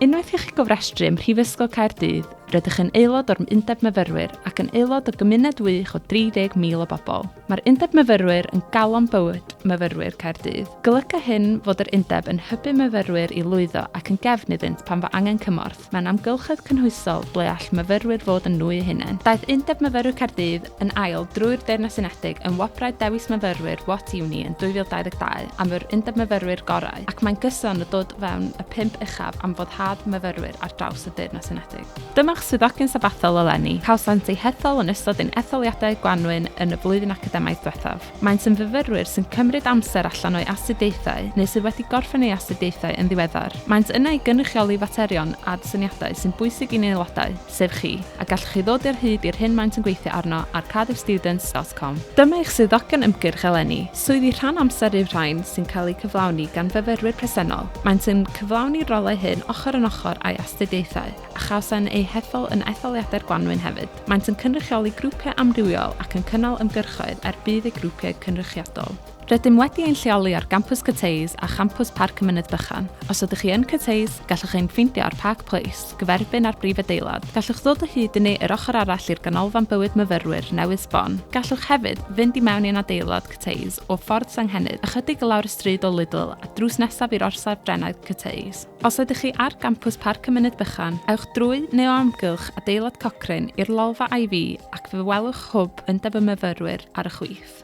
Unwaith i chi gofrestru ym Mhrifysgol Caerdydd, rydych yn aelod o'r Undeb Myfyrwyr ac yn aelod o gymuned wych o 30,000 o bobl. Mae'r Undeb Myfyrwyr yn galon bywyd myfyrwyr Caerdydd. Golyga hyn fod yr Undeb yn hybu myfyrwyr i lwyddo ac yn gefn iddynt pan fa angen cymorth mewn amgylchedd cynhwysol ble all myfyrwyr fod yn nhw eu hunain. Daeth Undeb Myfyrwyr Caerdydd yn ail drwy'r Deyrnas Unedig yn wobrau dewis myfyrwyr What Uni yn 2022 am yr Undeb Myfyrwyr gorau ac mae'n gyson o dod fewn y 5 uchaf am foddhad myfyrwyr ar draws y Deyrnas Unedig. Dyma'ch swyddogion sabathol eleni, cawsant eu hethol yn ystod ein etholiadau gwanwyn yn y flwyddyn academaidd diwethaf. Maent yn fyfyrwyr sy'n cymryd amser allan o'i astudiaethau neu sydd wedi gorffen eu astudiaethau yn ddiweddar. Maent yna i gynrychioli faterion a syniadau sy'n bwysig i'n aelodau, sef chi, a gallwch chi ddod i'r hyd i'r hyn maent yn gweithio arno ar cardiffstudents.com. Dyma eich swyddogion ymgyrch eleni, swyddi rhan amser i'r rhain sy'n cael eu cyflawni gan fyfyrwyr presennol. Maent yn cyflawni rolau hyn ochr yn ochr a'u astudiaethau, a chawsan eu hethol yn etholiadau'r gwanwyn hefyd. Maent yn cynrychioli grwpiau amrywiol ac yn cynnal ymgyrchoedd er bydd eu grwpiau cynrychiadol. Rydym wedi ein lleoli ar gampws Caerdydd a champws Parc y Mynydd Bychan. Os ydych chi yn Caerdydd, gallwch ein ffeindio ar Park Place, gyferbyn ar brif adeilad. Gallwch ddod o hyd i ni yr ochr arall i'r ganolfan bywyd myfyrwyr newydd sbon. Gallwch hefyd fynd i mewn i'n adeilad Caerdydd o ffordd Sanghennydd, ychydig lawr y stryd o Lidl a drws nesaf i'r orsaf Drenau Caerdydd. Os ydych chi ar gampws Parc y Mynydd Bychan, ewch drwy neu o amgylch adeilad Cochrane i'r lolfa IV ac fe welwch hwb Undeb y Myfyrwyr ar y chwith.